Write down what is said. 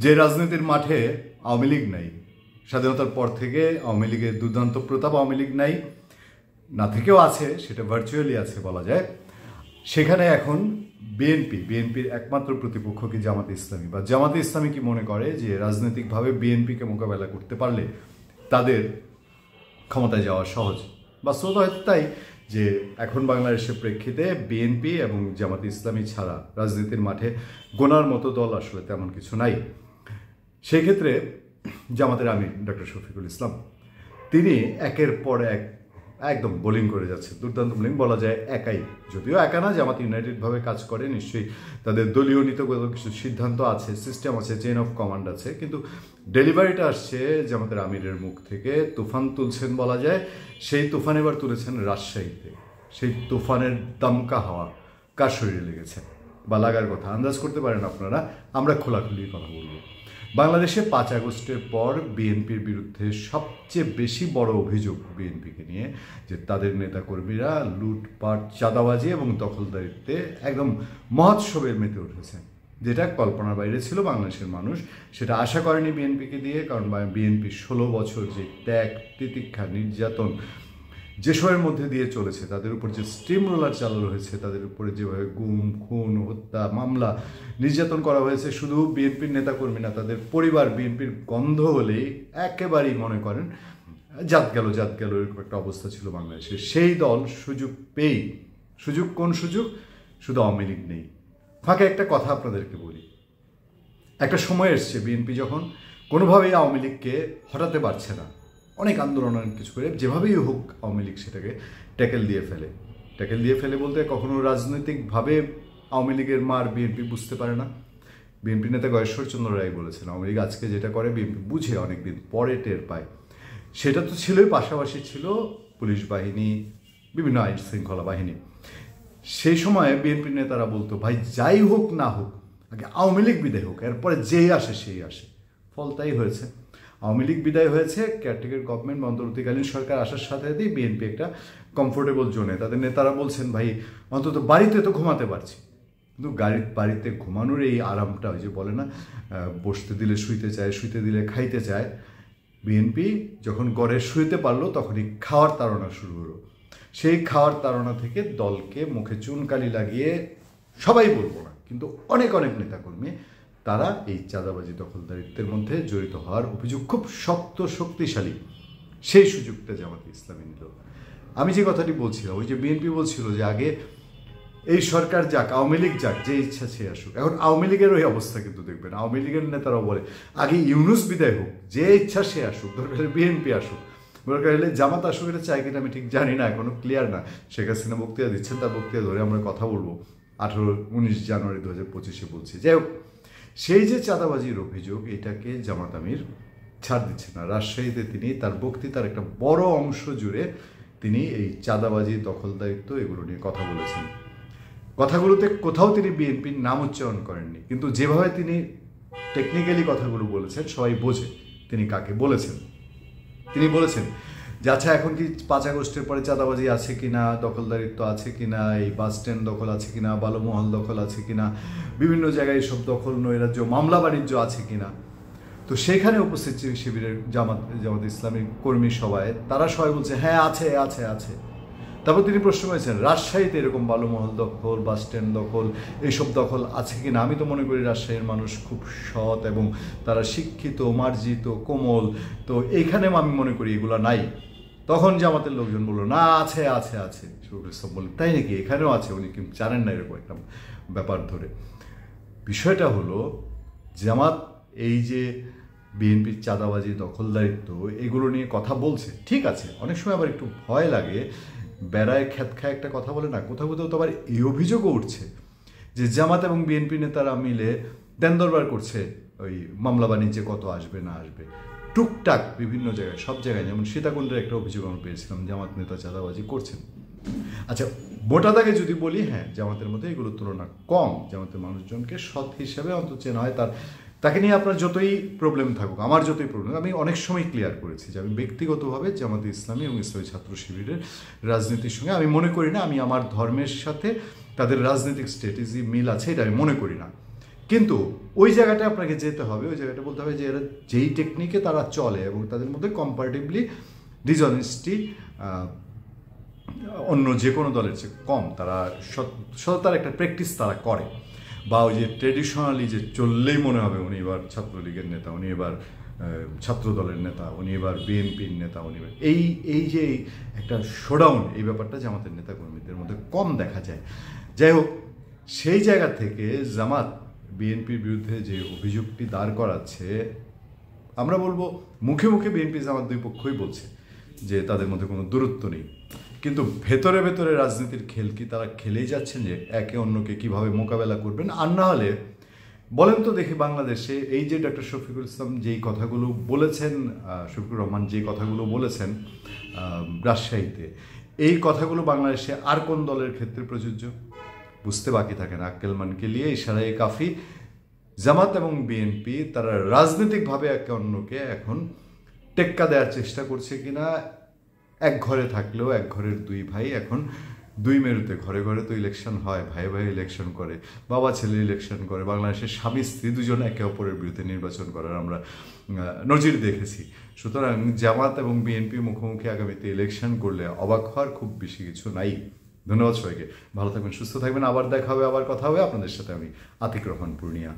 যে রাজনীতির মাঠে আওয়ামী লীগ নাই, স্বাধীনতার পর থেকে আওয়ামী লীগের দুর্দান্ত প্রতাপ, আওয়ামী লীগ নাই, না থেকেও আছে, সেটা ভার্চুয়ালি আছে বলা যায়। সেখানে এখন বিএনপির একমাত্র প্রতিপক্ষ কি জামাতে ইসলামী, বা জামাতে ইসলামী কি মনে করে যে রাজনৈতিকভাবে বিএনপিকে মোকাবেলা করতে পারলে তাদের ক্ষমতায় যাওয়া সহজ। বাস্তবতা হয়তো তাই যে এখন বাংলাদেশের প্রেক্ষিতে বিএনপি এবং জামাতে ইসলামী ছাড়া রাজনীতির মাঠে গোনার মতো দল আসলে তেমন কিছু নাই। সেই ক্ষেত্রে জামাতের আমির ডক্টর শফিকুল ইসলাম তিনি একের পর এক একদম বোলিং করে যাচ্ছে, দুর্দান্ত বোলিং বলা যায়। একাই, যদিও একা না, জামাত ইউনাইটেডভাবে কাজ করে, নিশ্চয়ই তাদের দলীয় নীতিগত কিছু সিদ্ধান্ত আছে, সিস্টেম আছে, চেইন অফ কমান্ড আছে, কিন্তু ডেলিভারিটা আসছে জামাতের আমিরের মুখ থেকে। তুফান তুলছেন বলা যায়, সেই তুফান এবার তুলেছেন রাজশাহীতে। সেই তুফানের দমকা হাওয়া কার শরীরে লেগেছে বা লাগার কথা আন্দাজ করতে পারেন আপনারা। আমরা খোলাখুলি কথা বলবো। বাংলাদেশে 5 আগস্টের পর বিএনপির বিরুদ্ধে সবচেয়ে বেশি বড় অভিযোগ বিএনপিকে নিয়ে যে তাদের নেতাকর্মীরা লুটপাট, চাঁদাবাজি এবং দখলদারিত্বে একদম মহোৎসবে মেতে উঠেছে, যেটা কল্পনার বাইরে ছিল। বাংলাদেশের মানুষ সেটা আশা করেনি বিএনপিকে দিয়ে, কারণ বিএনপি 16 বছর যে ত্যাগ, তিতিক্ষা, নির্যাতন যেসবের মধ্যে দিয়ে চলেছে, তাদের উপর যে স্টিম রোলার চালানো হয়েছে, তাদের উপরে যেভাবে গুম, খুন, হত্যা, মামলা, নির্যাতন করা হয়েছে, শুধু বিএনপির নেতাকর্মী না, তাদের পরিবার বিএনপির গন্ধ হলেই একেবারেই মনে করেন জাত গেল এরকম একটা অবস্থা ছিল বাংলাদেশে। সেই দল সুযোগ পেয়েই, কোন সুযোগ? শুধু আওয়ামী লীগ নেই। ফাঁকে একটা কথা আপনাদেরকে বলি, একটা সময় এসছে বিএনপি যখন কোনোভাবেই আওয়ামী লীগকে হটাতে পারছে না, অনেক আন্দোলন, অনেক কিছু করে যেভাবেই হোক আওয়ামী লীগ সেটাকে ট্যাকেল দিয়ে ফেলে বলতে কখনো রাজনৈতিকভাবে আওয়ামী লীগের মার বিএনপি বুঝতে পারে না। বিএনপি নেতা গয়েশ্বরচন্দ্র রায় বলেছেন, আওয়ামী লীগ আজকে যেটা করে বিএনপি বুঝে অনেকদিন পরে টের পায়। সেটা তো ছিলই, পাশাপাশি ছিল পুলিশ বাহিনী, বিভিন্ন আইন শৃঙ্খলা বাহিনী। সেই সময় বিএনপি নেতারা বলতো, ভাই যাই হোক না হোক আগে আওয়ামী লীগ বিদায় হোক, এরপরে যেই আসে সেই আসে। ফল তাই হয়েছে, আওয়ামী লীগ বিদায় হয়েছে। কেয়ারটেকার গভর্নমেন্ট বা অন্তর্বর্তীকালীন সরকার আসার সাথে সাথেই বিএনপি একটা কমফোর্টেবল জোনে। তাদের নেতারা বলছেন, ভাই অন্তত বাড়িতে তো ঘুমাতে পারছি। কিন্তু বাড়িতে ঘুমানোর এই আরামটা, ওই যে বলে না, বসতে দিলে শুইতে চায়, শুইতে দিলে খাইতে চায়। বিএনপি যখন গড়ে শুইতে পারলো তখনই খাওয়ার তাড়না শুরু হলো। সেই খাওয়ার তাড়না থেকে দলকে মুখে চুনকালি লাগিয়ে, সবাই বলবো না কিন্তু অনেক নেতাকর্মী, তারা এই চাঁদাবাজি, দখলদারিত্বের মধ্যে জড়িত হওয়ার অভিযোগ খুব শক্তিশালী। সেই সুযোগটা জামাতে ইসলামী নিল। আমি যে কথাটি বলছিলাম, ওই যে বিএনপি বলছিল যে আগে এই সরকার যাক, আওয়ামী লীগ যাক, যে ইচ্ছা সে আসুক। এখন আওয়ামী লীগের ওই অবস্থা কিন্তু দেখবেন, আওয়ামী লীগের নেতারাও বলে আগে ইউনূস বিদায় হোক, যে ইচ্ছা সে আসুক, দরকার হলে বিএনপি আসুক, দরকার হলে জামাত আসুক। এটা চাই কিনা আমি ঠিক জানি না, এখনো ক্লিয়ার না। শেখ হাসিনা বক্তৃতা দিচ্ছেন, তার বক্তৃতা ধরে আমরা কথা বলবো 19 জানুয়ারি 2025 বলছি। যাই হোক, সেই যে চাঁদাবাজির অভিযোগ, এটাকে জামাত আমির ছাড় দিচ্ছে না। রাজশাহীতে তিনি তার বক্তৃতার একটা বড় অংশ জুড়ে তিনি এই চাঁদাবাজি, দখলদারিত্ব এগুলো নিয়ে কথা বলেছেন। কথাগুলোতে কোথাও তিনি বিএনপির নাম উচ্চারণ করেননি, কিন্তু যেভাবে তিনি টেকনিক্যালি কথাগুলো বলেছেন সবাই বোঝে তিনি কাকে বলেছেন। তিনি বলেছেন যে আচ্ছা, এখন কি 5 আগস্টের পরে চাঁদাবাজি আছে কিনা, দখলদারিত্ব আছে কিনা, এই বাস স্ট্যান্ড দখল আছে কিনা, বালুমহল দখল আছে কিনা, বিভিন্ন জায়গায় সব দখল, নৈরাজ্য, মামলা বাণিজ্য আছে কিনা। তো সেখানে উপস্থিত শিবিরের জামাত ইসলামী কর্মী সবাই, তারা সবাই বলছে হ্যাঁ আছে। তারপর তিনি প্রশ্ন করেছেন, রাজশাহীতে এরকম বালুমহল দখল, বাস স্ট্যান্ড দখল, এইসব দখল আছে কিনা? আমি তো মনে করি রাজশাহীর মানুষ খুব সৎ এবং তারা শিক্ষিত, মার্জিত, কোমল, তো এইখানে আমি মনে করি এগুলো নাই। তখন জামাতের লোকজন বললো, না আছে। শফিকুল ইসলাম বললেন, তাই নাকি, এখানেও আছে? উনি কিন্তু জানেন না এরকম একটা ব্যাপার ধরে। বিষয়টা হলো, জামাত এই যে বিএনপির চাঁদাবাজি, দখলদারিত্ব এগুলো নিয়ে কথা বলছে, ঠিক আছে, অনেক সময় আবার একটু ভয় লাগে, বেড়ায় খ্যাত খায় একটা কথা বলে না, কোথাও তো আবার এই অভিযোগও উঠছে যে জামাত এবং বিএনপি নেতারা মিলে দেন দরবার করছে ওই মামলা বাণিজ্যে কত আসবে না আসবে, টুকটাক বিভিন্ন জায়গায়, সব জায়গায়। যেমন সীতাকুণ্ডের একটা অভিযোগ আমরা পেয়েছিলাম, জামাত নেতা চাঁদাবাজি করছেন। আচ্ছা, মোটা দাগে যদি বলি, হ্যাঁ জামাতের মধ্যে এগুলোর তুলনা কম। জামাতের মানুষজনকে সৎ হিসাবে অন্তত চেনা হয়। তাকে নিয়ে আপনার যতই প্রবলেম থাকুক, আমার যতই প্রবলেম, আমি অনেক সময় ক্লিয়ার করেছি যে আমি ব্যক্তিগতভাবে জামাতে ইসলামী এবং ইসলামী ছাত্র শিবিরের রাজনীতির সঙ্গে আমি মনে করি না আমি আমার ধর্মের সাথে তাদের রাজনৈতিক স্ট্র্যাটেজি মিল আছে, এটা আমি মনে করি না। কিন্তু ওই জায়গাটা আপনাকে যেতে হবে, ওই জায়গাটা বলতে হবে যে এরা যেই টেকনিকে তারা চলে এবং তাদের মধ্যে কম্পারেটিভলি ডিসঅনেস্টি অন্য যে কোনো দলের চেয়ে কম, তারা সততার একটা প্র্যাকটিস তারা করে। বা ওই যে ট্রেডিশনালি যে চললেই মনে হবে উনি এবার ছাত্রলীগের নেতা, উনি এবার ছাত্র দলের নেতা, উনি এবার বিএনপির নেতা, উনি এবার এই যে একটা শোডাউন, এই ব্যাপারটা জামাতের নেতাকর্মীদের মধ্যে কম দেখা যায়। যাই হোক, সেই জায়গা থেকে জামাত বিএনপির বিরুদ্ধে যে অভিযোগটি দাঁড় করাচ্ছে, আমরা বলবো মুখে মুখে বিএনপি জামাত দুই পক্ষই বলছে যে তাদের মধ্যে কোনো দূরত্ব নেই, কিন্তু ভেতরে ভেতরে রাজনীতির খেল কি তারা খেলেই যাচ্ছেন যে একে অন্যকে কিভাবে মোকাবেলা করবেন। আর না হলে বলেন তো দেখি, বাংলাদেশে এই যে ডক্টর শফিকুল ইসলাম যেই কথাগুলো বলেছেন, শফিকুর রহমান যেই কথাগুলো বলেছেন রাজশাহীতে, এই কথাগুলো বাংলাদেশে আর কোন দলের ক্ষেত্রে প্রযোজ্য? বুঝতে বাকি থাকে না। আক্কেলমানকে নিয়ে ইশারায়ে কাফি। জামাত এবং বিএনপি তারা রাজনৈতিকভাবে একে অন্যকে এখন টেক্কা দেওয়ার চেষ্টা করছে কিনা, এক ঘরে থাকলেও এক ঘরের দুই ভাই, এখন দুই মেরুতে, ঘরে ঘরে তো ইলেকশন হয়, ভাই ভাই ইলেকশন করে, বাবা ছেলে ইলেকশন করে, বাংলাদেশের স্বামী স্ত্রী দুজন একে অপরের বিরুদ্ধে নির্বাচন করার আমরা নজির দেখেছি। সুতরাং জামাত এবং বিএনপি মুখোমুখি আগামীতে ইলেকশন করলে অবাক হওয়ার খুব বেশি কিছু নাই। ধন্যবাদ সবাইকে, ভালো থাকবেন, সুস্থ থাকবেন, আবার দেখা হবে, আবার কথা হবে। আপনাদের সাথে আমি আতিক রহমান পূর্ণিয়া।